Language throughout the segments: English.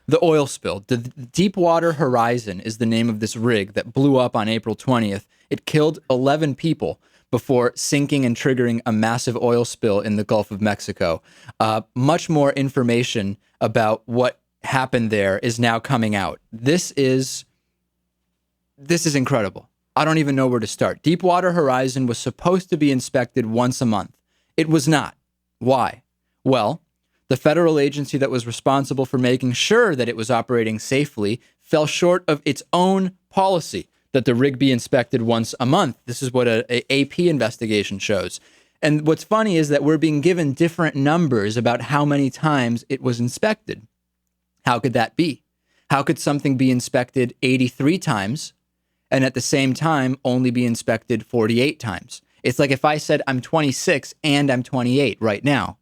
The oil spill. The Deepwater Horizon is the name of this rig that blew up on April 20th. It killed 11 people before sinking and triggering a massive oil spill in the Gulf of Mexico. Much more information about what happened there is now coming out. This is incredible. I don't even know where to start. Deepwater Horizon was supposed to be inspected once a month. It was not. Why? Well, the federal agency that was responsible for making sure that it was operating safely fell short of its own policy that the rig be inspected once a month. This is what a AP investigation shows. And what's funny is that we're being given different numbers about how many times it was inspected. How could that be? How could something be inspected 83 times and at the same time only be inspected 48 times? It's like if I said I'm 26 and I'm 28 right now.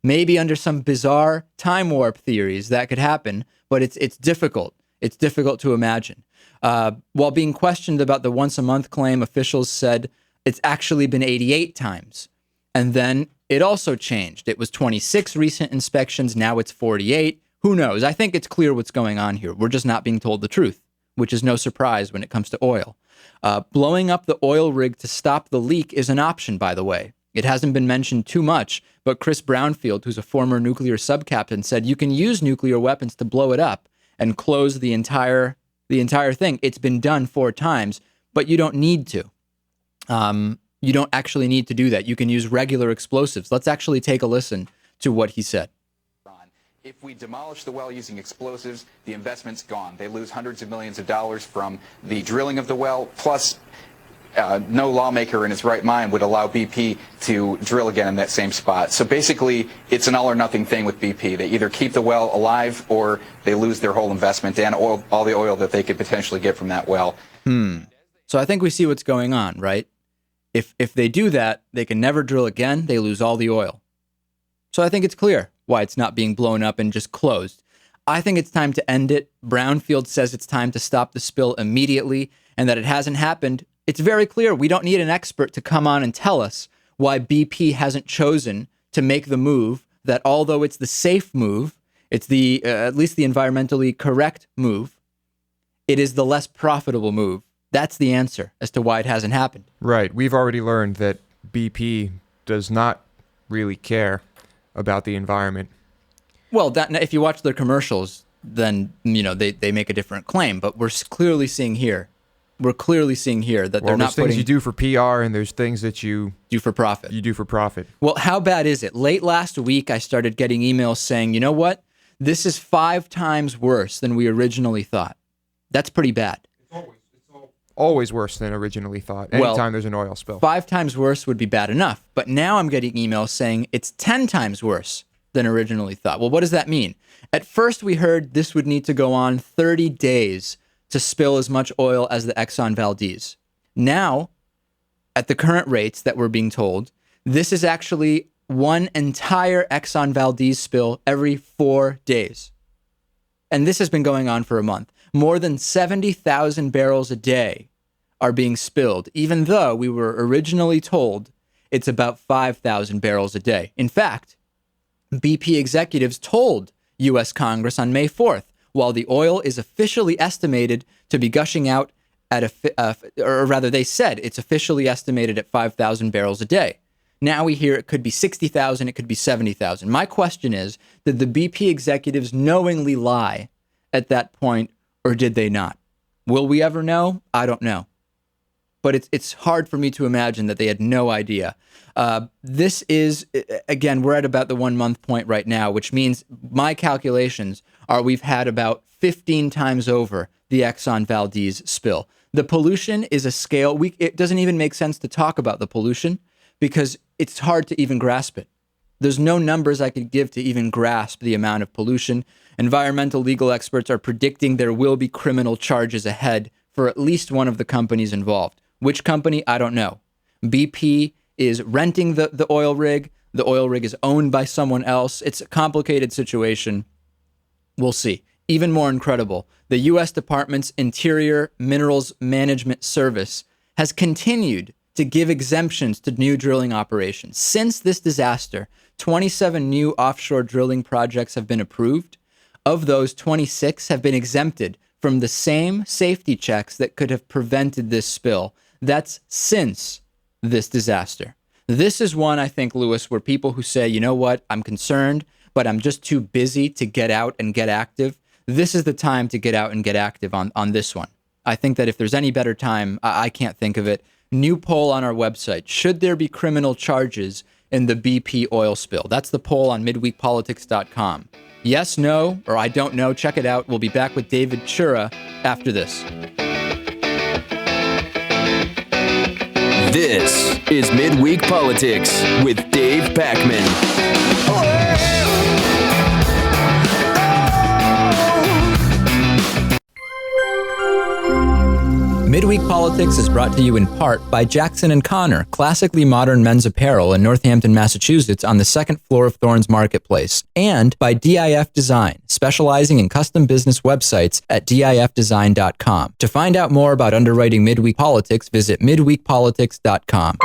Maybe under some bizarre time warp theories that could happen, but it's difficult. It's difficult to imagine. While being questioned about the once a month claim, officials said it's actually been 88 times. And then it also changed. It was 26 recent inspections. Now it's 48. Who knows? I think it's clear what's going on here. We're just not being told the truth, which is no surprise when it comes to oil. Blowing up the oil rig to stop the leak is an option, by the way. It hasn't been mentioned too much, but Chris Brownfield, who's a former nuclear subcaptain, said you can use nuclear weapons to blow it up and close the entire thing. It's been done 4 times, but you don't need to. You don't actually need to do that. You can use regular explosives. Let's actually take a listen to what he said. If we demolish the well using explosives, the investment's gone. They lose hundreds of millions of dollars from the drilling of the well, plus no lawmaker in his right mind would allow BP to drill again in that same spot. So basically, it's an all or nothing thing with BP. They either keep the well alive or they lose their whole investment and all the oil that they could potentially get from that well. So I think we see what's going on, right? If they do that, they can never drill again. They lose all the oil. So I think it's clear why it's not being blown up and just closed. I think it's time to end it. Brownfield says it's time to stop the spill immediately and that it hasn't happened. It's very clear. We don't need an expert to come on and tell us why BP hasn't chosen to make the move that, although it's the safe move, it's the at least the environmentally correct move, it is the less profitable move. That's the answer as to why it hasn't happened. Right. We've already learned that BP does not really care about the environment. Well, if you watch their commercials, then they make a different claim. But we're clearly seeing here that they're not there's things you do for PR and there's things that you do for profit. You do for profit. Well, how bad is it? Late last week, I started getting emails saying, you know what? This is 5 times worse than we originally thought. That's pretty bad. It's always worse than originally thought. Anytime there's an oil spill. 5 times worse would be bad enough. But now I'm getting emails saying it's 10 times worse than originally thought. Well, what does that mean? At first, we heard this would need to go on 30 days to spill as much oil as the Exxon Valdez. Now, at the current rates that we're being told, this is actually one entire Exxon Valdez spill every 4 days. And this has been going on for a month. More than 70,000 barrels a day are being spilled, even though we were originally told it's about 5,000 barrels a day. In fact, BP executives told U.S. Congress on May 4th, while the oil is officially estimated to be gushing out at they said it's officially estimated at 5,000 barrels a day. Now we hear it could be 60,000, it could be 70,000. My question is, did the BP executives knowingly lie at that point, or did they not? Will we ever know? I don't know. But it's hard for me to imagine that they had no idea. This is, again, we're at about the 1 month point right now, which means my calculations are we've had about 15 times over the Exxon Valdez spill. The pollution is a scale. It doesn't even make sense to talk about the pollution because it's hard to even grasp it. There's no numbers I could give to even grasp the amount of pollution. Environmental legal experts are predicting there will be criminal charges ahead for at least one of the companies involved. Which company? I don't know. BP is renting the oil rig. The oil rig is owned by someone else. It's a complicated situation. We'll see. Even more incredible, the U.S. Department's Interior Minerals Management Service has continued to give exemptions to new drilling operations. Since this disaster, 27 new offshore drilling projects have been approved. Of those, 26 have been exempted from the same safety checks that could have prevented this spill. That's since this disaster. This is one, I think, Lewis, where people who say, you know what, I'm concerned, but I'm just too busy to get out and get active. This is the time to get out and get active on this one. I think that if there's any better time, I can't think of it. New poll on our website. Should there be criminal charges in the BP oil spill? That's the poll on midweekpolitics.com. Yes, no, or I don't know. Check it out. We'll be back with David Chura after this. This is Midweek Politics with Dave Pakman. Midweek Politics is brought to you in part by Jackson & Connor, classically modern men's apparel in Northampton, Massachusetts on the second floor of Thorne's Marketplace, and by DIF Design, specializing in custom business websites at difdesign.com. To find out more about underwriting Midweek Politics, visit midweekpolitics.com.